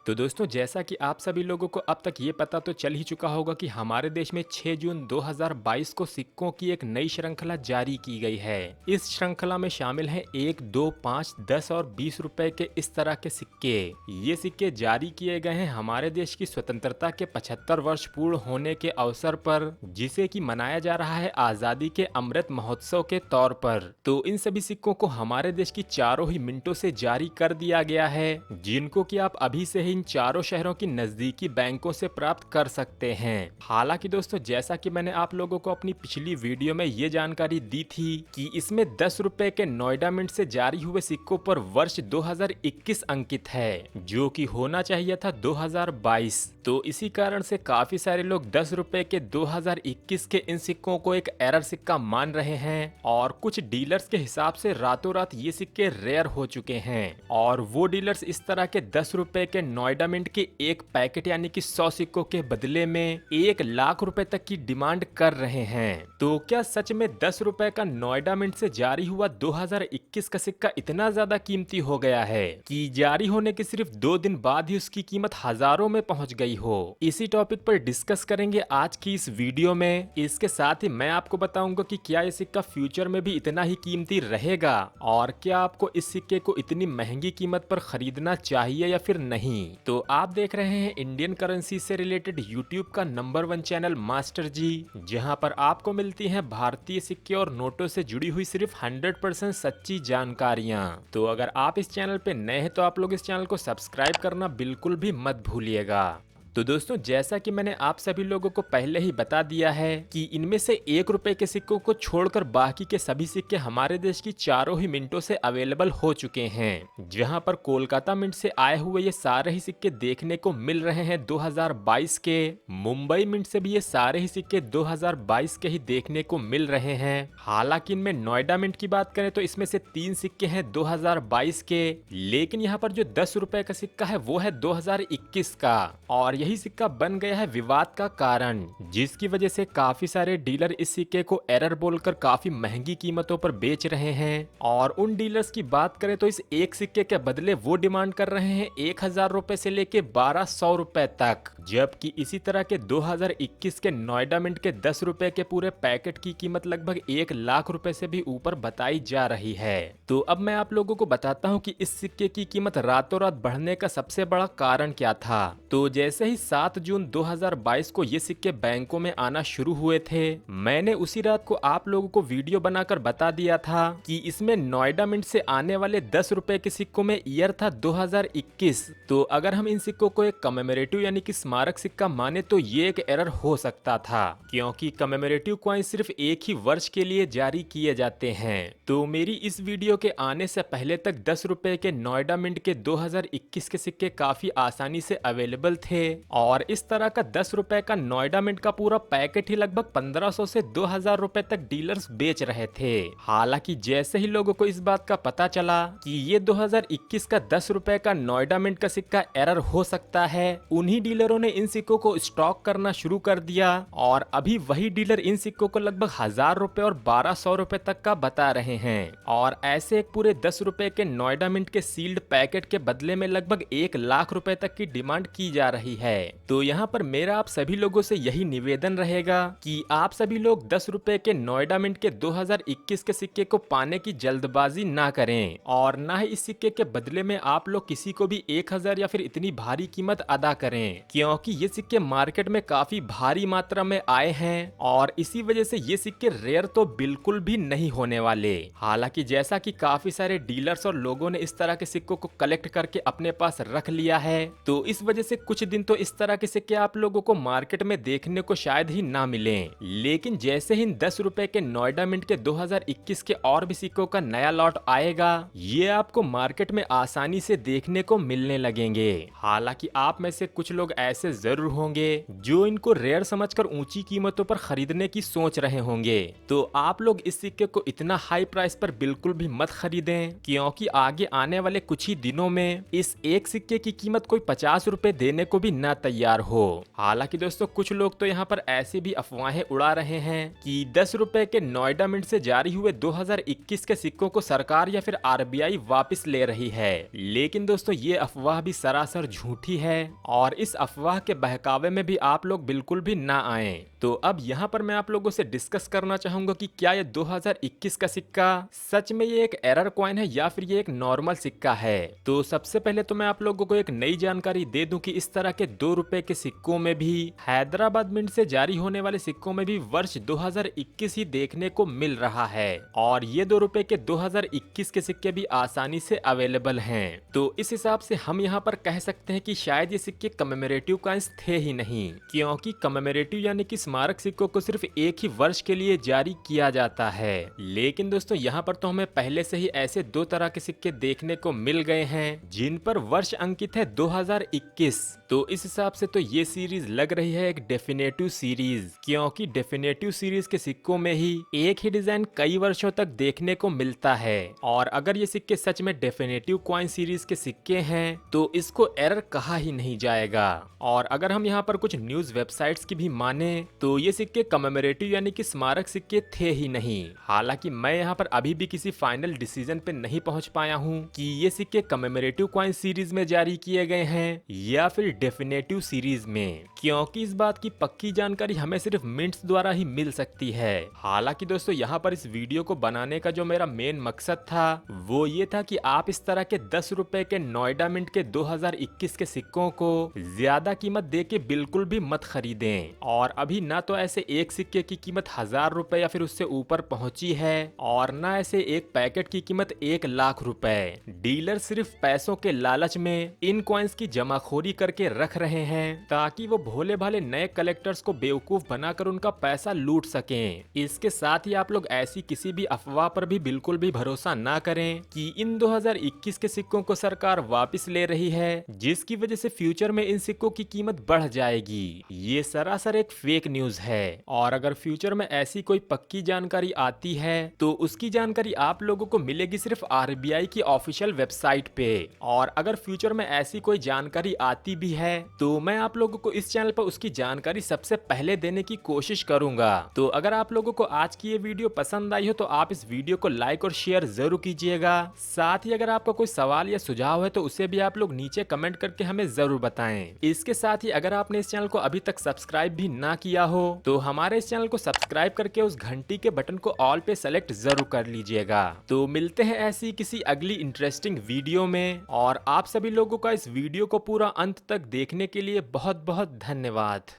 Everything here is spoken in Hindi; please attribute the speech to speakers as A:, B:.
A: तो दोस्तों, जैसा कि आप सभी लोगों को अब तक ये पता तो चल ही चुका होगा कि हमारे देश में 6 जून 2022 को सिक्कों की एक नई श्रृंखला जारी की गई है। इस श्रृंखला में शामिल हैं 1, 2, 5, 10 और 20 रुपए के इस तरह के सिक्के। ये सिक्के जारी किए गए हैं हमारे देश की स्वतंत्रता के 75 वर्ष पूर्ण होने के अवसर पर, जिसे कि मनाया जा रहा है आजादी के अमृत महोत्सव के तौर पर। तो इन सभी सिक्कों को हमारे देश की चारों ही मिनटों से जारी कर दिया गया है, जिनको कि आप अभी से ही इन चारों शहरों की नजदीकी बैंकों से प्राप्त कर सकते हैं। हालांकि दोस्तों, जैसा कि मैंने आप लोगों को अपनी पिछली वीडियो में ये जानकारी दी थी कि इसमें 10 रुपए के नोएडा मिंट से जारी हुए सिक्कों पर वर्ष 2021 अंकित है, जो कि होना चाहिए था 2022। तो इसी कारण से काफी सारे लोग 10 रुपए के 2021 के इन सिक्कों को एक एरर सिक्का मान रहे हैं, और कुछ डीलर्स के हिसाब से रातों रात ये सिक्के रेयर हो चुके हैं, और वो डीलर्स इस तरह के 10 रुपए के नोएडा मिंट के एक पैकेट यानी कि 100 सिक्कों के बदले में 1 लाख रुपए तक की डिमांड कर रहे हैं। तो क्या सच में 10 रुपए का नोएडा मिंट से जारी हुआ 2021 का सिक्का इतना ज्यादा कीमती हो गया है कि जारी होने के सिर्फ 2 दिन बाद ही उसकी कीमत हजारों में पहुंच गई हो? इसी टॉपिक पर डिस्कस करेंगे आज की इस वीडियो में। इसके साथ ही मैं आपको बताऊंगा कि क्या ये सिक्का फ्यूचर में भी इतना ही कीमती रहेगा, और क्या आपको इस सिक्के को इतनी महंगी कीमत पर खरीदना चाहिए या फिर नहीं। तो आप देख रहे हैं इंडियन करेंसी से रिलेटेड यूट्यूब का नंबर 1 चैनल मास्टर जी, जहां पर आपको मिलती हैं भारतीय सिक्के और नोटों से जुड़ी हुई सिर्फ 100% सच्ची जानकारियां। तो अगर आप इस चैनल पे नए हैं तो आप लोग इस चैनल को सब्सक्राइब करना बिल्कुल भी मत भूलिएगा। तो दोस्तों, जैसा कि मैंने आप सभी लोगों को पहले ही बता दिया है कि इनमें से 1 रुपए के सिक्कों को छोड़कर बाकी के सभी सिक्के हमारे देश की चारों ही मिंटों से अवेलेबल हो चुके हैं। जहां पर कोलकाता मिंट से आए हुए ये सारे ही सिक्के देखने को मिल रहे हैं 2022 के। मुंबई मिंट से भी ये सारे ही सिक्के 2022 के ही देखने को मिल रहे हैं। हालांकि इनमें नोएडा मिंट की बात करें तो इसमें से 3 सिक्के हैं 2022 के, लेकिन यहाँ पर जो 10 रुपए का सिक्का है वो है 2021 का, और यही सिक्का बन गया है विवाद का कारण, जिसकी वजह से काफी सारे डीलर इस सिक्के को एरर बोलकर काफी महंगी कीमतों पर बेच रहे हैं। और उन डीलर्स की बात करें तो इस एक सिक्के के बदले वो डिमांड कर रहे हैं 1000 रुपए से लेके 1200 रुपए तक, जबकि इसी तरह के 2021 के नोएडा मिंट के 10 रुपए के पूरे पैकेट की कीमत लगभग 1 लाख रुपए से भी ऊपर बताई जा रही है। तो अब मैं आप लोगों को बताता हूँ कि इस सिक्के की कीमत रातों रात बढ़ने का सबसे बड़ा कारण क्या था। तो जैसे ही 7 जून 2022 को ये सिक्के बैंकों में आना शुरू हुए थे, मैंने उसी रात को आप लोगों को वीडियो बनाकर बता दिया था कि इसमें नोएडा मिंट से आने वाले 10 रुपए के सिक्कों में ईयर था 2021। तो अगर हम इन सिक्कों को एक कमेमोरेटिव यानी कि स्मारक सिक्का माने तो ये एक एरर हो सकता था, क्योंकि कमेमोरेटिव कॉइन सिर्फ एक ही वर्ष के लिए जारी किए जाते हैं। तो मेरी इस वीडियो के आने से पहले तक 10 रुपए के नोएडा मिंट के 2021 के सिक्के काफी आसानी से अवेलेबल थे, और इस तरह का 10 रुपए का नोएडा मिंट का पूरा पैकेट ही लगभग 1500 से 2000 रुपए तक डीलर्स बेच रहे थे। हालांकि जैसे ही लोगों को इस बात का पता चला कि ये 2021 का 10 रुपए का नोएडा मिंट का सिक्का एरर हो सकता है, उन्हीं डीलरों ने इन सिक्कों को स्टॉक करना शुरू कर दिया, और अभी वही डीलर इन सिक्कों को लगभग 1000 रुपए और 1200 रुपए तक का बता रहे हैं। और ऐसे एक पूरे 10 रुपए के नोएडा मिंट के सील्ड पैकेट के बदले में लगभग 1 लाख रुपए तक की डिमांड की जा रही है। तो यहाँ पर मेरा आप सभी लोगों से यही निवेदन रहेगा कि आप सभी लोग 10 रुपए के नोएडा मिंट के 2021 के सिक्के को पाने की जल्दबाजी ना करें, और ना ही इस सिक्के के बदले में आप लोग किसी को भी 1000 या फिर इतनी भारी कीमत अदा करें, क्योंकि ये सिक्के मार्केट में काफी भारी मात्रा में आए हैं, और इसी वजह से ये सिक्के रेयर तो बिल्कुल भी नहीं होने वाले। हालांकि जैसा कि काफी सारे डीलर्स और लोगों ने इस तरह के सिक्कों को कलेक्ट करके अपने पास रख लिया है, तो इस वजह से कुछ दिन तो इस तरह के सिक्के आप लोगों को मार्केट में देखने को शायद ही ना मिले। लेकिन जैसे ही 10 रुपए के नोएडा मिंट के 2021 के और भी सिक्कों का नया लॉट आएगा, ये आपको मार्केट में आसानी से देखने को मिलने लगेंगे। हालांकि आप में से कुछ लोग ऐसे ऐसे जरूर होंगे जो इनको रेयर समझकर ऊंची कीमतों पर खरीदने की सोच रहे होंगे। तो आप लोग इस सिक्के को इतना हाई प्राइस पर बिल्कुल भी मत खरीदें, क्योंकि आगे आने वाले कुछ ही दिनों में इस एक सिक्के की कीमत कोई 50 रुपए देने को भी ना तैयार हो। हालांकि दोस्तों कुछ लोग तो यहाँ पर ऐसी भी अफवाहें उड़ा रहे हैं कि 10 रुपए के नोएडा मिंट से जारी हुए 2021 के सिक्कों को सरकार या फिर आरबीआई वापस ले रही है। लेकिन दोस्तों ये अफवाह भी सरासर झूठी है और इस अफवाह के बहकावे में भी आप लोग बिल्कुल भी ना आए। तो अब यहाँ पर मैं आप लोगों से डिस्कस करना चाहूंगा कि क्या ये 2021 का सिक्का सच में ये एक एरर कॉइन है या फिर ये एक नॉर्मल सिक्का है। तो सबसे पहले तो मैं आप लोगों को एक नई जानकारी दे दूं कि इस तरह के 2 रुपए के सिक्कों में भी, हैदराबाद मिंट से जारी होने वाले सिक्कों में भी वर्ष 2021 ही देखने को मिल रहा है और ये 2 रुपए के 2021 के सिक्के भी आसानी से अवेलेबल हैं। तो इस हिसाब से हम यहाँ पर कह सकते हैं कि शायद ये सिक्के कमेमोरेटिव कॉइन्स थे ही नहीं, क्योंकि कमेमोरेटिव यानी कि स्मारक सिक्कों को सिर्फ एक ही वर्ष के लिए जारी किया जाता है। लेकिन दोस्तों यहाँ पर तो हमें पहले से ही ऐसे 2 तरह के सिक्के देखने को मिल गए हैं जिन पर वर्ष अंकित है 2021। तो इस हिसाब से तो ये सीरीज लग रही है एक डेफिनेटिव सीरीज, क्योंकि डेफिनेटिव सीरीज के सिक्कों में ही एक ही डिजाइन कई वर्षों तक देखने को मिलता है। और अगर ये सिक्के सच में डेफिनेटिव कॉइन सीरीज के सिक्के हैं तो इसको एरर कहा ही नहीं जाएगा। और अगर हम यहाँ पर कुछ न्यूज वेबसाइट्स की भी माने तो ये सिक्के कमेमोरेटिव यानी कि स्मारक सिक्के थे ही नहीं। हालांकि मैं यहाँ पर अभी भी किसी फाइनल डिसीजन पे नहीं पहुंच पाया हूँ कि ये सिक्के कमेमोरेटिव कॉइन सीरीज में जारी किए गए हैं या फिर डेफिनेटिव सीरीज में, क्योंकि इस बात की पक्की जानकारी हमें सिर्फ मिंट्स द्वारा ही मिल सकती है। हालांकि दोस्तों यहाँ पर इस वीडियो को बनाने का जो मेरा मेन मकसद था वो ये था कि आप इस तरह के 10 रुपए के नोएडा मिंट के 2021 के सिक्कों को ज्यादा कीमत दे के बिल्कुल भी मत खरीदें। और अभी ना तो ऐसे एक सिक्के की कीमत 1000 रुपए या फिर उससे ऊपर पहुंची है और ना ऐसे एक पैकेट की कीमत 1 लाख रुपए। डीलर सिर्फ पैसों के लालच में इन कॉइन्स की जमाखोरी करके रख रहे हैं ताकि वो भोले भाले नए कलेक्टर्स को बेवकूफ बनाकर उनका पैसा लूट सकें। इसके साथ ही आप लोग ऐसी किसी भी अफवाह पर भी बिल्कुल भी भरोसा ना करें कि इन 2021 के सिक्कों को सरकार वापस ले रही है जिसकी वजह से फ्यूचर में इन सिक्कों की कीमत बढ़ जाएगी। ये सरासर एक फेक न्यूज है और अगर फ्यूचर में ऐसी कोई पक्की जानकारी आती है तो उसकी जानकारी आप लोगों को मिलेगी सिर्फ आरबीआई की ऑफिशियल वेबसाइट पे। और अगर फ्यूचर में ऐसी कोई जानकारी आती भी है तो मैं आप लोगों को इस चैनल पर उसकी जानकारी सबसे पहले देने की कोशिश करूंगा। तो अगर आप लोगों को आज की ये वीडियो पसंद आई हो तो आप इस वीडियो को लाइक और शेयर जरूर कीजिएगा। साथ ही अगर आपका कोई सवाल या सुझाव है तो उसे भी आप लोग नीचे कमेंट करके हमें जरूर बताएं। इसके साथ ही अगर आपने इस चैनल को अभी तक सब्सक्राइब भी ना किया हो तो हमारे इस चैनल को सब्सक्राइब करके उस घंटी के बटन को ऑल पे सेलेक्ट जरूर कर लीजिएगा। तो मिलते हैं ऐसी किसी अगली इंटरेस्टिंग वीडियो में और आप सभी लोगों का इस वीडियो को पूरा अंत तक देखने के लिए बहुत बहुत धन्यवाद।